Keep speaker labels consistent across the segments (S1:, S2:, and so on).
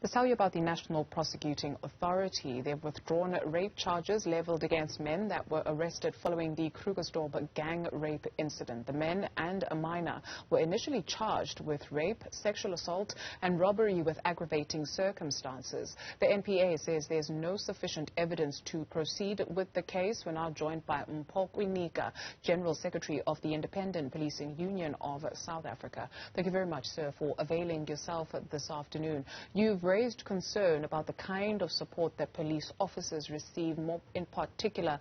S1: Let's tell you about the National Prosecuting Authority. They've withdrawn rape charges leveled against men that were arrested following the Krugersdorp gang rape incident. The men and a minor were initially charged with rape, sexual assault and robbery with aggravating circumstances. The NPA says there's no sufficient evidence to proceed with the case. We're now joined by Mpho Kwinika, General Secretary of the Independent Policing Union of South Africa. Thank you very much, sir, for availing yourself this afternoon. You've raised concern about the kind of support that police officers receive, more in particular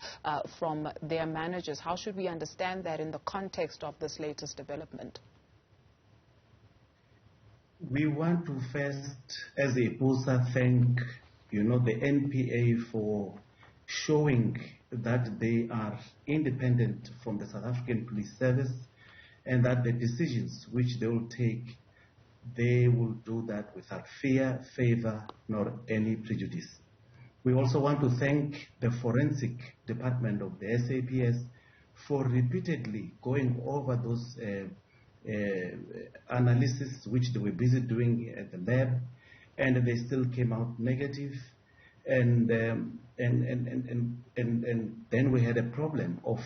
S1: from their managers. How should we understand that in the context of this latest development?
S2: We want to first, as a POSA, thank the NPA for showing that they are independent from the South African Police Service and that the decisions which they will take, they will do that without fear, favor, nor any prejudice. We also want to thank the forensic department of the SAPS for repeatedly going over those analysis which they were busy doing at the lab, and they still came out negative. And then we had a problem of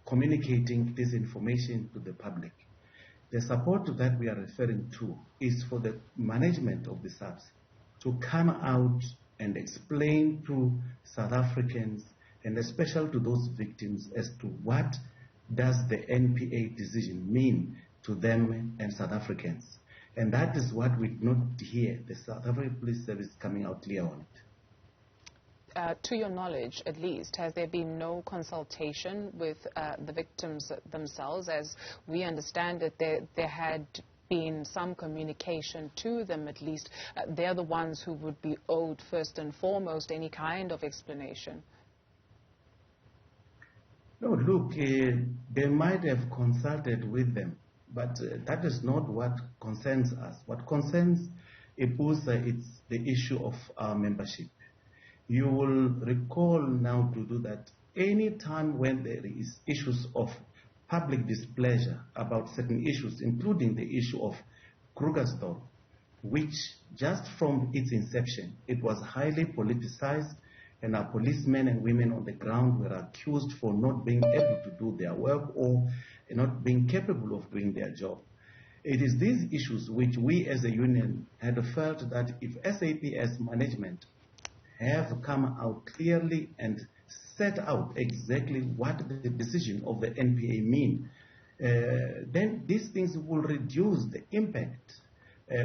S2: communicating this information to the public. The support that we are referring to is for the management of the SAPS to come out and explain to South Africans, and especially to those victims, as to what does the NPA decision mean to them and South Africans. And that is what we did not hear the South African Police Service coming out clear on it.
S1: To your knowledge, at least, has there been no consultation with the victims themselves? As we understand it, there had been some communication to them, at least. They're the ones who would be owed, first and foremost, any kind of explanation.
S2: No, look, they might have consulted with them, but that is not what concerns us. What concerns IPUSA is the issue of our membership. You will recall now to do that any time when there is issues of public displeasure about certain issues, including the issue of Krugersdorp, which just from its inception, it was highly politicized, and our policemen and women on the ground were accused for not being able to do their work or not being capable of doing their job. It is these issues which we as a union had felt that if SAPS management have come out clearly and set out exactly what the decision of the NPA mean, then these things will reduce the impact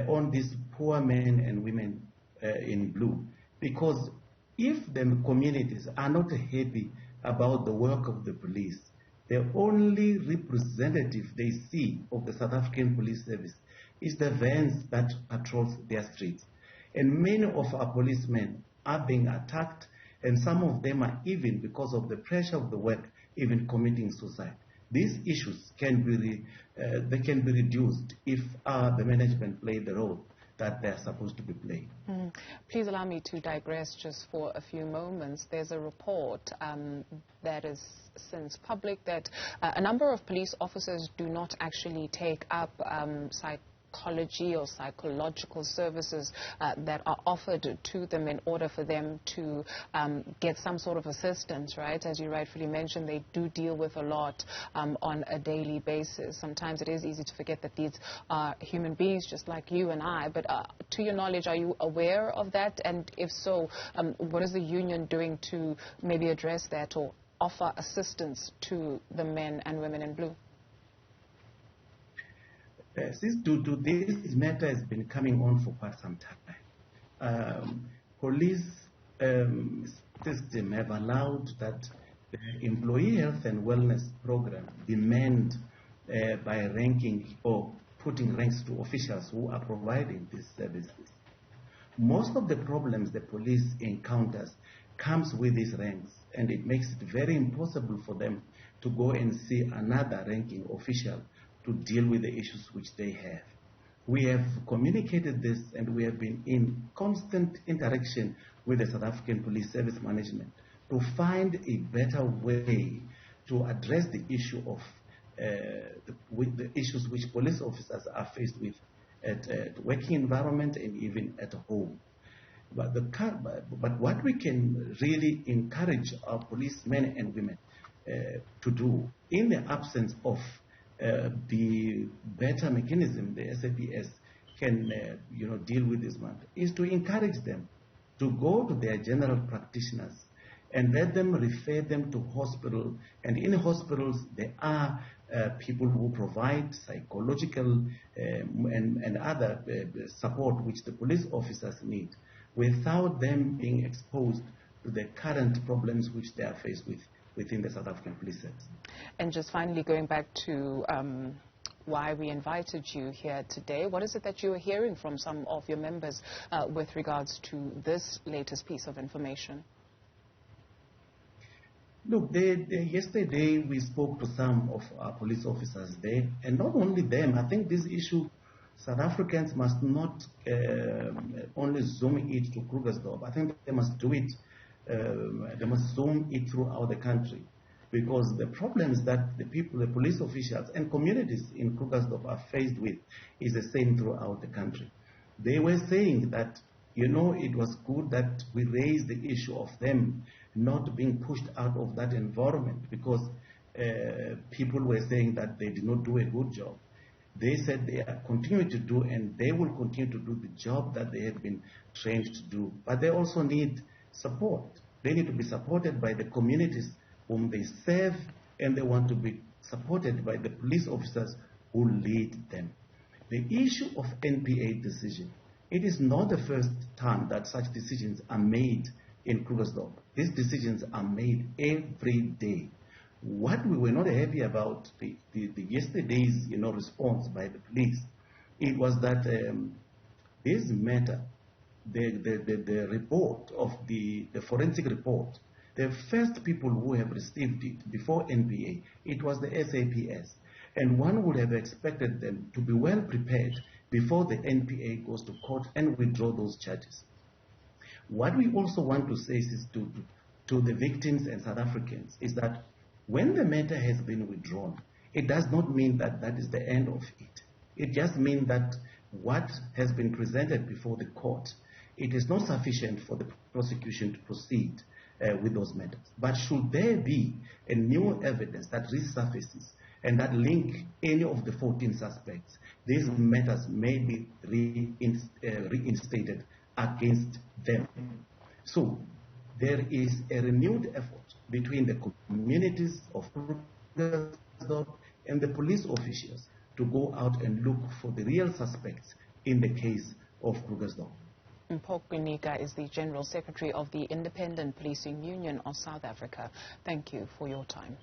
S2: on these poor men and women in blue. Because if the communities are not happy about the work of the police, the only representative they see of the South African Police Service is the vans that patrol their streets. And many of our policemen are being attacked, and some of them are even, because of the pressure of the work, even committing suicide. These issues can be reduced if the management play the role that they're supposed to be playing.
S1: Please allow me to digress just for a few moments. There's a report that is since public that a number of police officers do not actually take up psychology or psychological services that are offered to them in order for them to get some sort of assistance, right? As you rightfully mentioned, they do deal with a lot on a daily basis. Sometimes it is easy to forget that these are human beings just like you and I, but to your knowledge, are you aware of that? And if so, what is the union doing to maybe address that or offer assistance to the men and women in blue?
S2: This matter has been coming on for quite some time. Police system have allowed that the employee health and wellness program be manned by ranking or putting ranks to officials who are providing these services. Most of the problems the police encounters comes with these ranks, and it makes it very impossible for them to go and see another ranking official to deal with the issues which they have. We have communicated this, and we have been in constant interaction with the South African Police Service management to find a better way to address the issue of the issues which police officers are faced with at working environment and even at home. But what we can really encourage our policemen and women to do, in the absence of the better mechanism the SAPS can deal with this matter, is to encourage them to go to their general practitioners and let them refer them to hospital. And in hospitals, there are people who provide psychological and other support which the police officers need, without them being exposed to the current problems which they are faced with within the South African police service.
S1: And just finally, going back to why we invited you here today, what is it that you are hearing from some of your members with regards to this latest piece of information?
S2: Look, yesterday we spoke to some of our police officers there, and not only them. I think this issue, South Africans must not only zoom it to Krugersdorp. I think they must do it, they must zoom it throughout the country, because the problems that the people, the police officials and communities in Krugersdorp are faced with is the same throughout the country. They were saying that, it was good that we raised the issue of them not being pushed out of that environment, because people were saying that they did not do a good job. They said they are continuing to do, and they will continue to do the job that they have been trained to do. But they also need support. They need to be supported by the communities whom they serve, and they want to be supported by the police officers who lead them. The issue of NPA decision, it is not the first time that such decisions are made in Krugersdorp. These decisions are made every day. What we were not happy about the yesterday's response by the police, it was that this matter, the report of the forensic report, the first people who have received it before NPA, it was the SAPS. And one would have expected them to be well prepared before the NPA goes to court and withdraw those charges. What we also want to say is to the victims and South Africans is that when the matter has been withdrawn, it does not mean that that is the end of it. It just means that what has been presented before the court, it is not sufficient for the prosecution to proceed with those matters. But should there be a new evidence that resurfaces and that link any of the 14 suspects, these matters may be reinstated against them. So there is a renewed effort between the communities of Krugersdorp and the police officials to go out and look for the real suspects in the case of Krugersdorp.
S1: Mpho Kwinika is the General Secretary of the Independent Policing Union of South Africa. Thank you for your time.